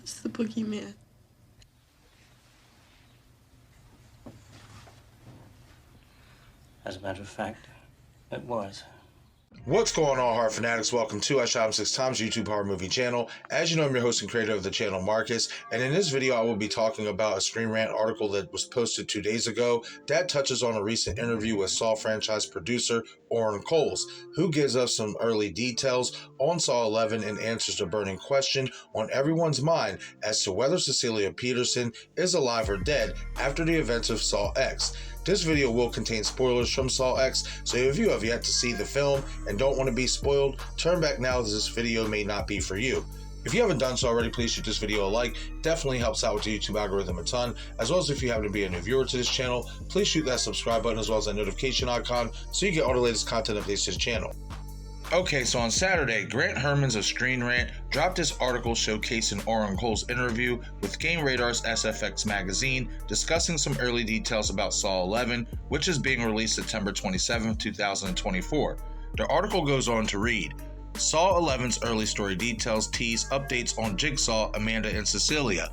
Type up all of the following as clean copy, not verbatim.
was the boogeyman. As a matter of fact, it was. What's going on, horror fanatics? Welcome to I Shot Him 6 Times YouTube horror movie channel. As you know, I'm your host and creator of the channel, Marcus, and in this video I will be talking about a Screen Rant article that was posted 2 days ago that touches on a recent interview with Saw franchise producer Orrin Coles, who gives us some early details on Saw 11 and answers the burning question on everyone's mind as to whether Cecilia Peterson is alive or dead after the events of Saw X. This video will contain spoilers from Saw X, so if you have yet to see the film and don't want to be spoiled, turn back now as this video may not be for you. If you haven't done so already, please shoot this video a like. It definitely helps out with the YouTube algorithm a ton, as well as if you happen to be a new viewer to this channel, please shoot that subscribe button as well as that notification icon so you get all the latest content updates to this channel. Okay, so on Saturday, Grant Hermans of Screen Rant dropped this article showcasing Orrin Coles' interview with Game Radar's SFX magazine, discussing some early details about Saw 11, which is being released September 27, 2024. The article goes on to read, Saw 11's early story details tease updates on Jigsaw, Amanda, and Cecilia.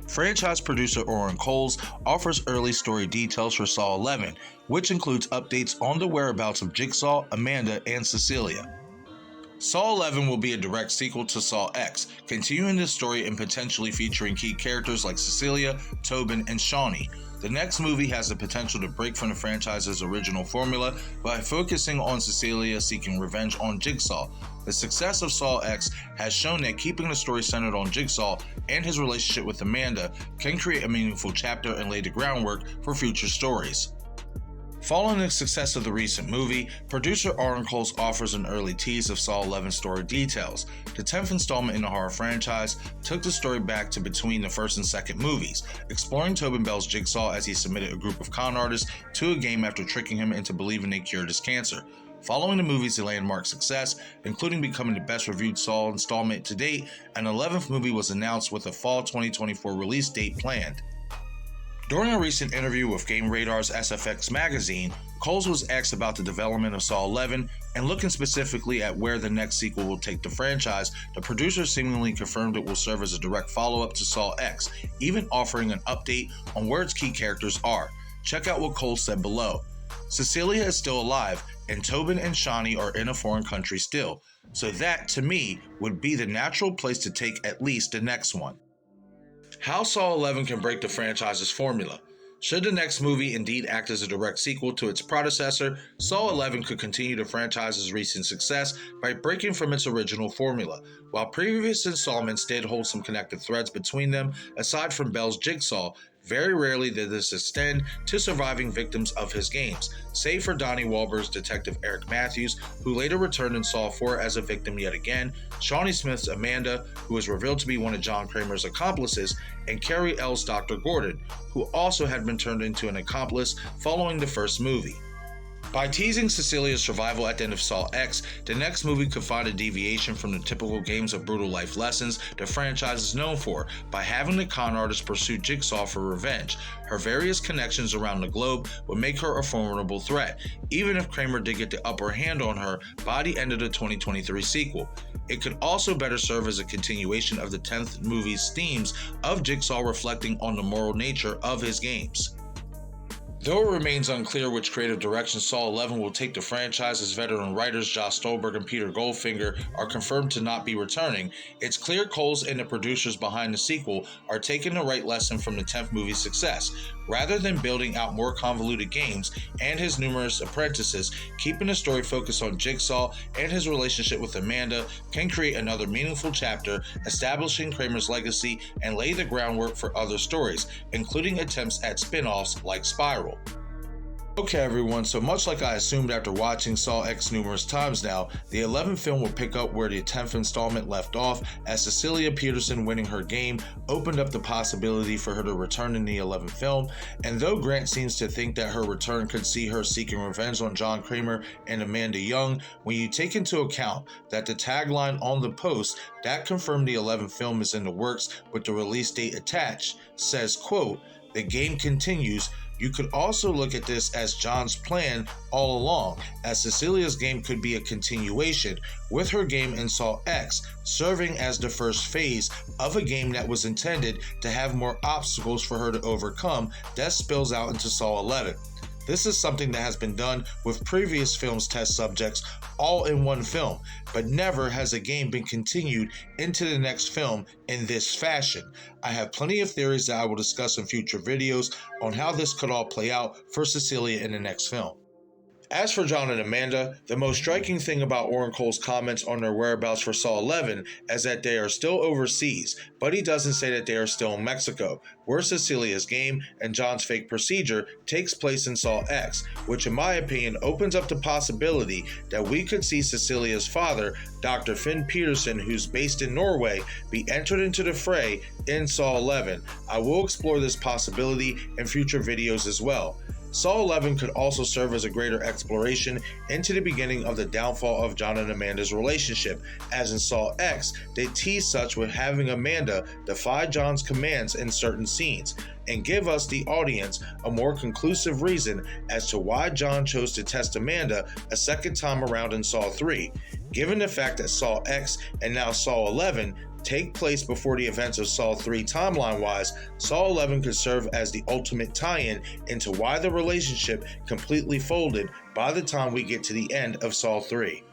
Franchise producer Orrin Coles offers early story details for Saw 11, which includes updates on the whereabouts of Jigsaw, Amanda, and Cecilia. Saw 11 will be a direct sequel to Saw X, continuing the story and potentially featuring key characters like Cecilia, Tobin, and Shawnee. The next movie has the potential to break from the franchise's original formula by focusing on Cecilia seeking revenge on Jigsaw. The success of Saw X has shown that keeping the story centered on Jigsaw and his relationship with Amanda can create a meaningful chapter and lay the groundwork for future stories. Following the success of the recent movie, producer Orrin Coles offers an early tease of Saw 11 story details. The 10th installment in the horror franchise took the story back to between the first and second movies, exploring tobinbell's Jigsaw as he submitted a group of con artists to a game after tricking him into believing they cured his cancer. Following the movie's landmark success, including becoming the best reviewed Saw installment to date, an 11th movie was announced with a fall 2024 release date planned. During a recent interview with Game Radar's SFX magazine, Coles was asked about the development of Saw 11 and looking specifically at where the next sequel will take the franchise. The producer seemingly confirmed it will serve as a direct follow-up to Saw X, even offering an update on where its key characters are. Check out what Coles said below. Cecilia is still alive, and Tobin and Shawnee are in a foreign country still, so that, to me, would be the natural place to take at least the next one. How Saw 11 can break the franchise's formula. Should the next movie indeed act as a direct sequel to its predecessor, Saw 11 could continue the franchise's recent success by breaking from its original formula. While previous installments did hold some connected threads between them, aside from Bell's Jigsaw, very rarely did this extend to surviving victims of his games, save for Donnie Wahlberg's detective Eric Matthews, who later returned in Saw 4 as a victim yet again, Shawneesmith's Amanda, who was revealed to be one of Johnkramer's accomplices, and Carrie L's Dr. Gordon, who also had been turned into an accomplice following the first movie. By teasing Cecilia's survival at the end of Saw X, the next movie could find a deviation from the typical games of brutal life lessons the franchise is known for by having the con artist pursue Jigsaw for revenge. Her various connections around the globe would make her a formidable threat, even if Kramer did get the upper hand on her by the end of the 2023 sequel. It could also better serve as a continuation of the 10th movie's themes of Jigsaw reflecting on the moral nature of his games. Though it remains unclear which creative direction Saw 11 will take the franchise, as veteran writers Josh Stolberg and Peter Goldfinger are confirmed to not be returning, it's clear Coles and the producers behind the sequel are taking the right lesson from the 10th movie's success. Rather than building out more convoluted games and his numerous apprentices, keeping the story focused on Jigsaw and his relationship with Amanda can create another meaningful chapter, establishing Kramer's legacy and lay the groundwork for other stories, including attempts at spin-offs like Spiral. Okay everyone, so much like I assumed after watching Saw X numerous times now, the 11th film will pick up where the 10th installment left off, as Cecilia Peterson winning her game opened up the possibility for her to return in the 11th film, and though Grant seems to think that her return could see her seeking revenge on Johnkramer and Amandayoung, when you take into account that the tagline on the post that confirmed the 11th film is in the works with the release date attached says, quote, "The game continues, You could also look at this as John's plan all along, as Cecilia's game could be a continuation, with her game in Saw X serving as the first phase of a game that was intended to have more obstacles for her to overcome that spills out into Saw 11. This is something that has been done with previous films' test subjects all in one film, but never has a game been continued into the next film in this fashion. I have plenty of theories that I will discuss in future videos on how this could all play out for Cecilia in the next film. As for John and Amanda, the most striking thing about Oren Cole's comments on their whereabouts for Saw 11 is that they are still overseas, but he doesn't say that they are still in Mexico, where Cecilia's game and John's fake procedure takes place in Saw X, which in my opinion opens up the possibility that we could see Cecilia's father, Dr. Finn Peterson, who's based in Norway, be entered into the fray in Saw 11. I will explore this possibility in future videos as well. Saw 11 could also serve as a greater exploration into the beginning of the downfall of John and Amanda's relationship, as in Saw X, they tease such with having Amanda defy John's commands in certain scenes, and give us, the audience, a more conclusive reason as to why John chose to test Amanda a second time around in Saw 3. Given the fact that Saw X and now Saw 11 take place before the events of Saw 3 timeline-wise, Saw 11 could serve as the ultimate tie-in into why the relationship completely folded by the time we get to the end of Saw 3.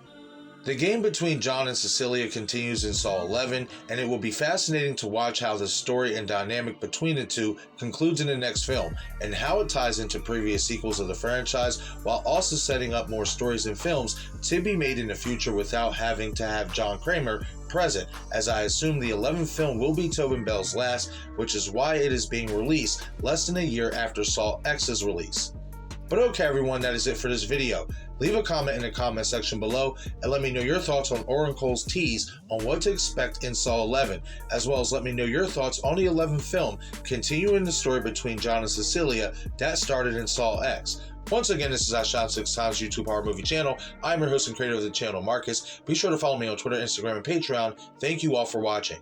The game between John and Cecilia continues in Saw 11, and it will be fascinating to watch how the story and dynamic between the two concludes in the next film, and how it ties into previous sequels of the franchise, while also setting up more stories and films to be made in the future without having to have Johnkramer present, as I assume the 11th film will be tobinbell's last, which is why it is being released less than a year after Saw X's release. But okay everyone, that is it for this video. Leave a comment in the comment section below and let me know your thoughts on Oren Cole's tease on what to expect in Saw 11, as well as let me know your thoughts on the 11th film, continuing the story between John and Cecilia that started in Saw X. Once again, this is I Shot 6 Times YouTube horror movie channel. I'm your host and creator of the channel, Marcus. Be sure to follow me on Twitter, Instagram, and Patreon. Thank you all for watching.